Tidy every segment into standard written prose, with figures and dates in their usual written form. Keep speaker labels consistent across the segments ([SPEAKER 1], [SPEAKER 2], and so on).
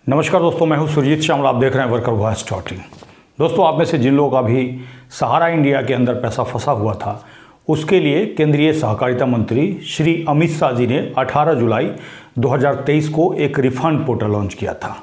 [SPEAKER 1] नमस्कार दोस्तों, मैं हूं सुरजीत श्यामल। आप देख रहे हैं वर्कर वॉइस डॉट इन। दोस्तों, आप में से जिन लोगों का भी सहारा इंडिया के अंदर पैसा फंसा हुआ था, उसके लिए केंद्रीय सहकारिता मंत्री श्री अमित शाह जी ने 18 जुलाई 2023 को एक रिफंड पोर्टल लॉन्च किया था,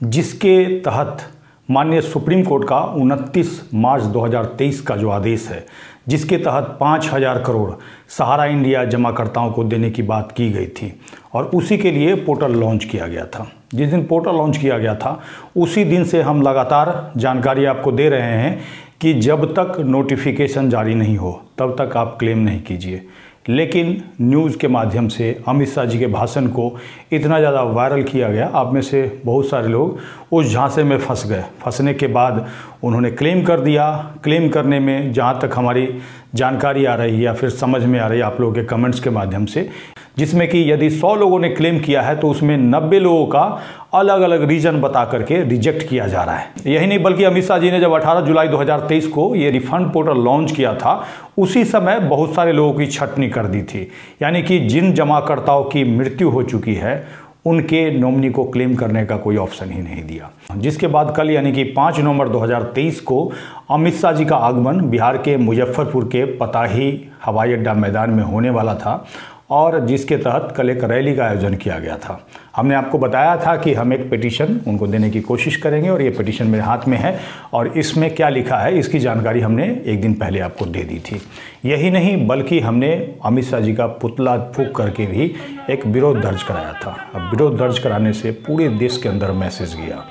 [SPEAKER 1] जिसके तहत माननीय सुप्रीम कोर्ट का 29 मार्च 2023 का जो आदेश है, जिसके तहत 5,000 करोड़ सहारा इंडिया जमाकर्ताओं को देने की बात की गई थी और उसी के लिए पोर्टल लॉन्च किया गया था। जिस दिन पोर्टल लॉन्च किया गया था उसी दिन से हम लगातार जानकारी आपको दे रहे हैं कि जब तक नोटिफिकेशन जारी नहीं हो तब तक आप क्लेम नहीं कीजिए। लेकिन न्यूज़ के माध्यम से अमित शाह जी के भाषण को इतना ज़्यादा वायरल किया गया, आप में से बहुत सारे लोग उस झांसे में फंस गए। फंसने के बाद उन्होंने क्लेम कर दिया। क्लेम करने में जहाँ तक हमारी जानकारी आ रही है या फिर समझ में आ रही है आप लोगों के कमेंट्स के माध्यम से, जिसमें कि यदि 100 लोगों ने क्लेम किया है तो उसमें 90 लोगों का अलग अलग रीजन बता करके रिजेक्ट किया जा रहा है। यही नहीं बल्कि अमित शाह जी ने जब 18 जुलाई 2023 को ये रिफंड पोर्टल लॉन्च किया था, उसी समय बहुत सारे लोगों की छटनी कर दी थी। यानी कि जिन जमाकर्ताओं की मृत्यु हो चुकी है उनके नॉमिनी को क्लेम करने का कोई ऑप्शन ही नहीं दिया। जिसके बाद कल यानी कि 5 नवंबर 2023 को अमित शाह जी का आगमन बिहार के मुजफ्फरपुर के पताही हवाई अड्डा मैदान में होने वाला था और जिसके तहत कल एक रैली का आयोजन किया गया था। हमने आपको बताया था कि हम एक पिटीशन उनको देने की कोशिश करेंगे और ये पिटीशन मेरे हाथ में है और इसमें क्या लिखा है इसकी जानकारी हमने एक दिन पहले आपको दे दी थी। यही नहीं बल्कि हमने अमित शाह जी का पुतला फूंक करके भी एक विरोध दर्ज कराया था। अब विरोध दर्ज कराने से पूरे देश के अंदर मैसेज गया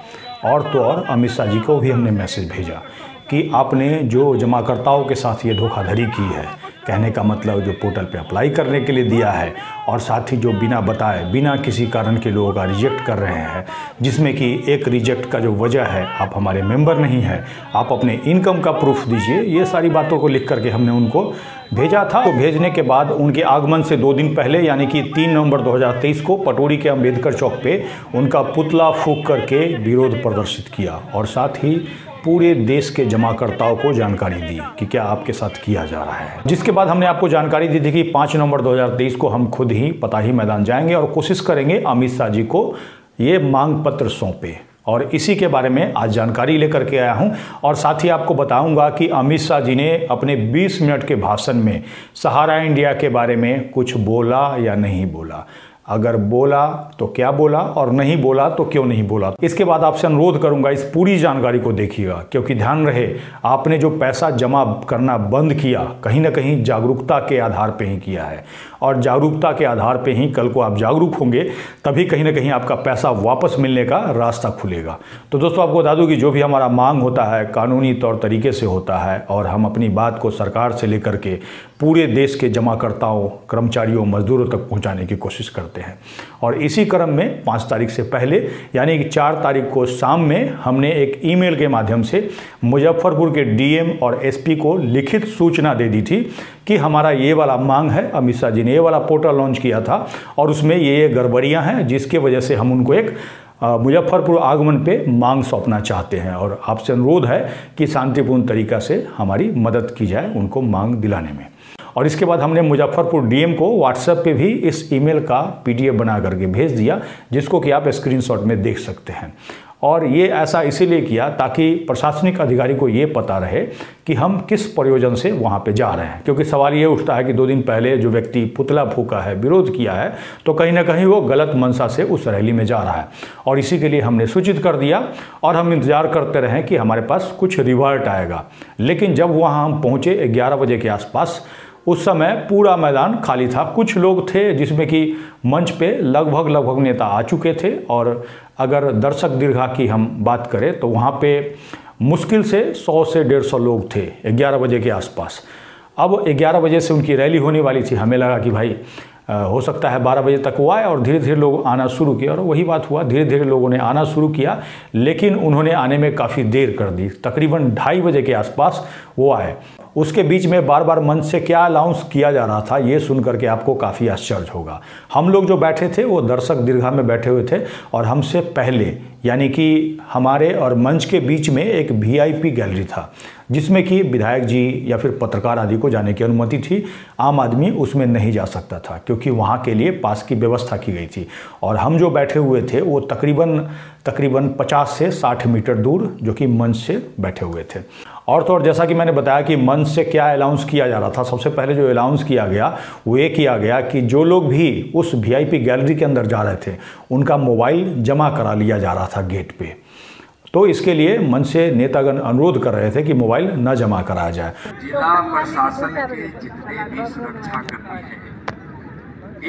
[SPEAKER 1] और तो और अमित शाह जी को भी हमने मैसेज भेजा कि आपने जो जमाकर्ताओं के साथ ये धोखाधड़ी की है, कहने का मतलब जो पोर्टल पे अप्लाई करने के लिए दिया है और साथ ही जो बिना बताए बिना किसी कारण के लोगों का रिजेक्ट कर रहे हैं, जिसमें कि एक रिजेक्ट का जो वजह है आप हमारे मेंबर नहीं हैं, आप अपने इनकम का प्रूफ दीजिए, ये सारी बातों को लिख करके हमने उनको भेजा था। तो भेजने के बाद उनके आगमन से 2 दिन पहले यानी कि 3 नवंबर 2023 को पटोरी के अम्बेडकर चौक पे उनका पुतला फूंक करके विरोध प्रदर्शित किया और साथ ही पूरे देश के जमाकर्ताओं को जानकारी दी कि क्या आपके साथ किया जा रहा है। जिसके बाद हमने आपको जानकारी दी थी कि 5 नवंबर 2023 को हम खुद ही पताही मैदान जाएंगे और कोशिश करेंगे अमित शाह जी को ये मांग पत्र सौंपे। और इसी के बारे में आज जानकारी लेकर के आया हूं और साथ ही आपको बताऊंगा कि अमित शाह जी ने अपने 20 मिनट के भाषण में सहारा इंडिया के बारे में कुछ बोला या नहीं बोला, अगर बोला तो क्या बोला और नहीं बोला तो क्यों नहीं बोला। इसके बाद आपसे अनुरोध करूंगा इस पूरी जानकारी को देखिएगा, क्योंकि ध्यान रहे आपने जो पैसा जमा करना बंद किया कहीं ना कहीं जागरूकता के आधार पे ही किया है और जागरूकता के आधार पे ही कल को आप जागरूक होंगे तभी कहीं ना कहीं आपका पैसा वापस मिलने का रास्ता खुलेगा। तो दोस्तों, आपको बता दूं कि जो भी हमारा मांग होता है कानूनी तौर तरीके से होता है और हम अपनी बात को सरकार से लेकर के पूरे देश के जमाकर्ताओं, कर्मचारियों, मजदूरों तक पहुंचाने की कोशिश करते हैं। और इसी क्रम में 5 तारीख से पहले यानी कि 4 तारीख को शाम में हमने एक ईमेल के माध्यम से मुजफ्फरपुर के डीएम और एसपी को लिखित सूचना दे दी थी कि हमारा ये वाला मांग है, अमित शाह जी ने ये वाला पोर्टल लॉन्च किया था और उसमें ये गड़बड़ियां हैं जिसके वजह से हम उनको एक मुजफ्फरपुर आगमन पे मांग सौंपना चाहते हैं और आपसे अनुरोध है कि शांतिपूर्ण तरीका से हमारी मदद की जाए उनको मांग दिलाने में। और इसके बाद हमने मुजफ्फरपुर डीएम को व्हाट्सएप पे भी इस ईमेल का पीडीएफ बना करके भेज दिया, जिसको कि आप स्क्रीनशॉट में देख सकते हैं। और ये ऐसा इसीलिए किया ताकि प्रशासनिक अधिकारी को ये पता रहे कि हम किस प्रयोजन से वहाँ पे जा रहे हैं, क्योंकि सवाल ये उठता है कि 2 दिन पहले जो व्यक्ति पुतला फूंका है, विरोध किया है, तो कहीं ना कहीं वो गलत मंशा से उस रैली में जा रहा है और इसी के लिए हमने सूचित कर दिया और हम इंतजार करते रहे कि हमारे पास कुछ रिवर्ट आएगा। लेकिन जब वहाँ हम पहुँचे 11 बजे के आसपास, उस समय पूरा मैदान खाली था। कुछ लोग थे जिसमें कि मंच पे लगभग नेता आ चुके थे और अगर दर्शक दीर्घा की हम बात करें तो वहाँ पे मुश्किल से 100 से 150 लोग थे 11 बजे के आसपास। अब 11 बजे से उनकी रैली होने वाली थी, हमें लगा कि भाई हो सकता है 12 बजे तक वो आए और धीरे धीरे लोग आना शुरू किया और वही बात हुआ, धीरे धीरे लोगों ने आना शुरू किया, लेकिन उन्होंने आने में काफ़ी देर कर दी। तकरीबन 2:30 बजे के आसपास वो आए। उसके बीच में बार बार मंच से क्या अनाउंस किया जा रहा था ये सुन करके आपको काफ़ी आश्चर्य होगा। हम लोग जो बैठे थे वो दर्शक दीर्घा में बैठे हुए थे और हमसे पहले यानी कि हमारे और मंच के बीच में एक वीआईपी गैलरी था, जिसमें कि विधायक जी या फिर पत्रकार आदि को जाने की अनुमति थी। आम आदमी उसमें नहीं जा सकता था क्योंकि वहाँ के लिए पास की व्यवस्था की गई थी। और हम जो बैठे हुए थे वो तकरीबन 50 से 60 मीटर दूर जो कि मंच से बैठे हुए थे। और तो और जैसा कि मैंने बताया कि मंच से क्या अनाउंस किया जा रहा था, सबसे पहले जो अनाउंस किया गया वो ये किया गया कि जो लोग भी उस वीआईपी गैलरी के अंदर जा रहे थे उनका मोबाइल जमा करा लिया जा रहा था गेट पे। तो इसके लिए मंच से नेतागण अनुरोध कर रहे थे कि मोबाइल न जमा कराया जाए।
[SPEAKER 2] जिला प्रशासन के जितने भी सुरक्षाकर्मी हैं,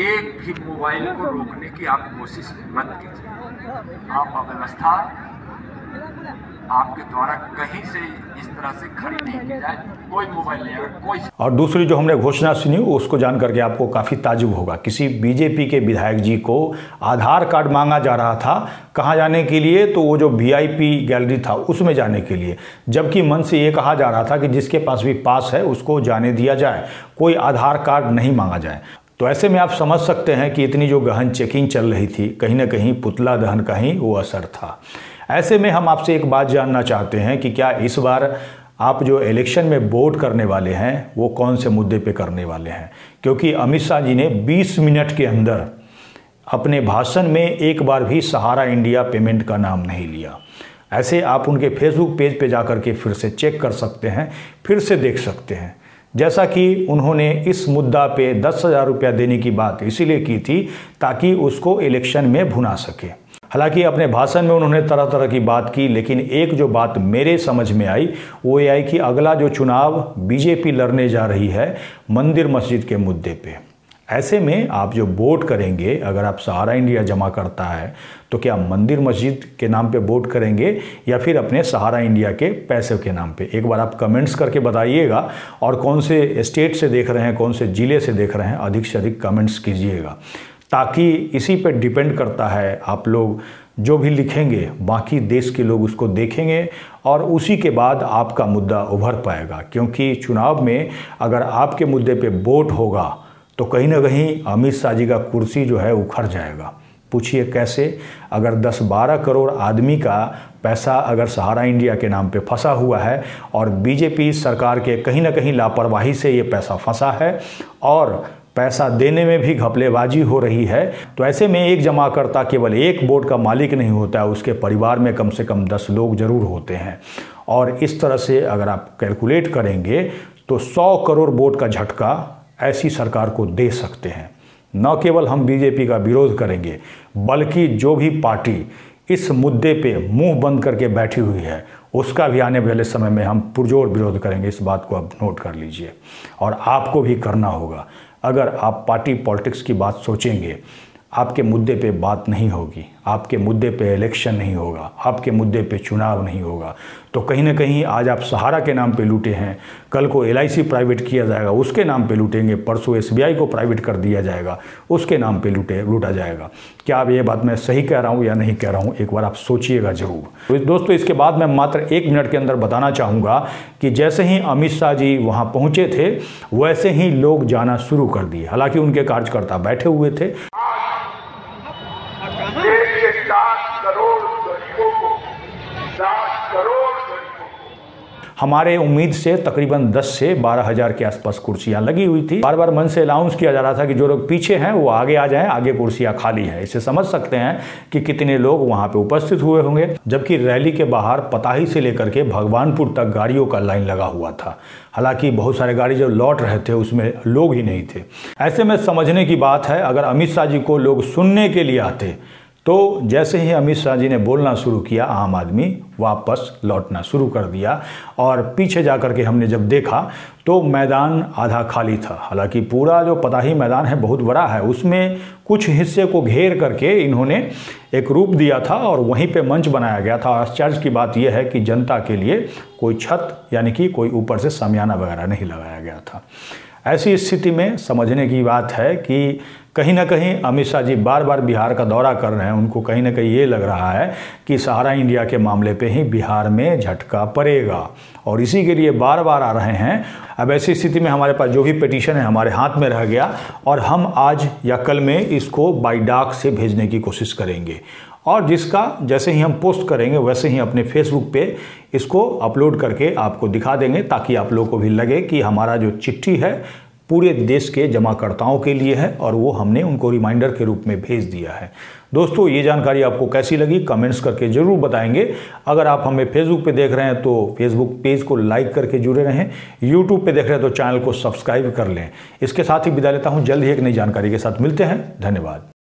[SPEAKER 2] एक भी मोबाइल को रोकने की आप कोशिश मत कीजिए। आप अव्यवस्था आपके द्वारा कहीं से इस तरह से खड़ी नहीं की जाए, कोई मोबाइल नहीं, कोई। और
[SPEAKER 1] दूसरी जो हमने घोषणा सुनी उसको जान करके आपको काफ़ी ताज्जुब होगा। किसी बीजेपी के विधायक जी को आधार कार्ड मांगा जा रहा था कहाँ जाने के लिए, तो वो जो वीआईपी गैलरी था उसमें जाने के लिए, जबकि मन से ये कहा जा रहा था कि जिसके पास भी पास है उसको जाने दिया जाए, कोई आधार कार्ड नहीं मांगा जाए। तो ऐसे में आप समझ सकते हैं कि इतनी जो गहन चेकिंग चल रही थी, कहीं ना कहीं पुतला दहन का ही वो असर था। ऐसे में हम आपसे एक बात जानना चाहते हैं कि क्या इस बार आप जो इलेक्शन में वोट करने वाले हैं वो कौन से मुद्दे पे करने वाले हैं, क्योंकि अमित शाह जी ने 20 मिनट के अंदर अपने भाषण में एक बार भी सहारा इंडिया पेमेंट का नाम नहीं लिया। ऐसे आप उनके फेसबुक पेज पे जाकर के फिर से चेक कर सकते हैं, फिर से देख सकते हैं। जैसा कि उन्होंने इस मुद्दा पे 10,000 रुपया देने की बात इसीलिए की थी ताकि उसको इलेक्शन में भुना सके। हालांकि अपने भाषण में उन्होंने तरह तरह की बात की, लेकिन एक जो बात मेरे समझ में आई वो ये आई कि अगला जो चुनाव बीजेपी लड़ने जा रही है मंदिर मस्जिद के मुद्दे पे। ऐसे में आप जो वोट करेंगे, अगर आप सहारा इंडिया जमा करता है तो क्या मंदिर मस्जिद के नाम पे वोट करेंगे या फिर अपने सहारा इंडिया के पैसे के नाम पे? एक बार आप कमेंट्स करके बताइएगा, और कौन से स्टेट से देख रहे हैं, कौन से ज़िले से देख रहे हैं, अधिक से अधिक कमेंट्स कीजिएगा, ताकि इसी पे डिपेंड करता है आप लोग जो भी लिखेंगे बाकी देश के लोग उसको देखेंगे और उसी के बाद आपका मुद्दा उभर पाएगा। क्योंकि चुनाव में अगर आपके मुद्दे पे वोट होगा तो कहीं ना कहीं अमित शाह जी का कुर्सी जो है उखड़ जाएगा। पूछिए कैसे? अगर 10-12 करोड़ आदमी का पैसा अगर सहारा इंडिया के नाम पे फंसा हुआ है और बीजेपी सरकार के कहीं ना कहीं लापरवाही से ये पैसा फंसा है और पैसा देने में भी घपलेबाजी हो रही है, तो ऐसे में एक जमाकर्ता केवल एक वोट का मालिक नहीं होता है, उसके परिवार में कम से कम 10 लोग जरूर होते हैं। और इस तरह से अगर आप कैलकुलेट करेंगे तो 100 करोड़ वोट का झटका ऐसी सरकार को दे सकते हैं। न केवल हम बीजेपी का विरोध करेंगे, बल्कि जो भी पार्टी इस मुद्दे पे मुंह बंद करके बैठी हुई है उसका भी आने वाले समय में हम पुरजोर विरोध करेंगे। इस बात को आप नोट कर लीजिए, और आपको भी करना होगा। अगर आप पार्टी पॉलिटिक्स की बात सोचेंगे, आपके मुद्दे पे बात नहीं होगी, आपके मुद्दे पे इलेक्शन नहीं होगा, आपके मुद्दे पे चुनाव नहीं होगा, तो कहीं ना कहीं आज आप सहारा के नाम पे लूटे हैं, कल को LIC प्राइवेट किया जाएगा उसके नाम पे लूटेंगे, परसों SBI को प्राइवेट कर दिया जाएगा उसके नाम पे लूटा जाएगा। क्या आप ये बात मैं सही कह रहा हूँ या नहीं कह रहा हूँ, एक बार आप सोचिएगा जरूर। तो दोस्तों इसके बाद मैं मात्र 1 मिनट के अंदर बताना चाहूँगा कि जैसे ही अमित शाह जी वहाँ पहुँचे थे वैसे ही लोग जाना शुरू कर दिए। हालांकि उनके कार्यकर्ता बैठे हुए थे।
[SPEAKER 2] 60 करोड़ गरीबों को, 60 करोड़
[SPEAKER 1] हमारे उम्मीद से तकरीबन 10 से 12 हज़ार के आसपास कुर्सियां लगी हुई थी। बार बार मन से अनाउंस किया जा रहा था कि जो लोग पीछे हैं वो आगे आ जाएं, आगे कुर्सियां खाली हैं। इससे समझ सकते हैं कि कितने लोग वहां पे उपस्थित हुए होंगे। जबकि रैली के बाहर पताही से लेकर के भगवानपुर तक गाड़ियों का लाइन लगा हुआ था। हालांकि बहुत सारे गाड़ी जो लौट रहे थे उसमें लोग ही नहीं थे। ऐसे में समझने की बात है, अगर अमित शाह जी को लोग सुनने के लिए आते तो जैसे ही अमित शाह जी ने बोलना शुरू किया, आम आदमी वापस लौटना शुरू कर दिया। और पीछे जाकर के हमने जब देखा तो मैदान आधा खाली था। हालांकि पूरा जो पताही मैदान है बहुत बड़ा है, उसमें कुछ हिस्से को घेर करके इन्होंने एक रूप दिया था और वहीं पे मंच बनाया गया था। आश्चर्य की बात यह है कि जनता के लिए कोई छत यानी कि कोई ऊपर से शामियाना वगैरह नहीं लगाया गया था। ऐसी स्थिति में समझने की बात है कि कहीं ना कहीं अमित शाह जी बार बार बिहार का दौरा कर रहे हैं, उनको कहीं ना कहीं ये लग रहा है कि सहारा इंडिया के मामले पे ही बिहार में झटका पड़ेगा और इसी के लिए बार बार आ रहे हैं। अब ऐसी स्थिति में हमारे पास जो भी पिटीशन है हमारे हाथ में रह गया और हम आज या कल में इसको बाय डाक से भेजने की कोशिश करेंगे और जिसका जैसे ही हम पोस्ट करेंगे वैसे ही अपने फेसबुक पे इसको अपलोड करके आपको दिखा देंगे, ताकि आप लोगों को भी लगे कि हमारा जो चिट्ठी है पूरे देश के जमाकर्ताओं के लिए है और वो हमने उनको रिमाइंडर के रूप में भेज दिया है। दोस्तों, ये जानकारी आपको कैसी लगी कमेंट्स करके जरूर बताएंगे। अगर आप हमें फेसबुक पे देख रहे हैं तो फेसबुक पेज को लाइक करके जुड़े रहें, यूट्यूब पे देख रहे हैं तो चैनल को सब्सक्राइब कर लें। इसके साथ ही विदा लेता हूं, जल्द ही एक नई जानकारी के साथ मिलते हैं। धन्यवाद।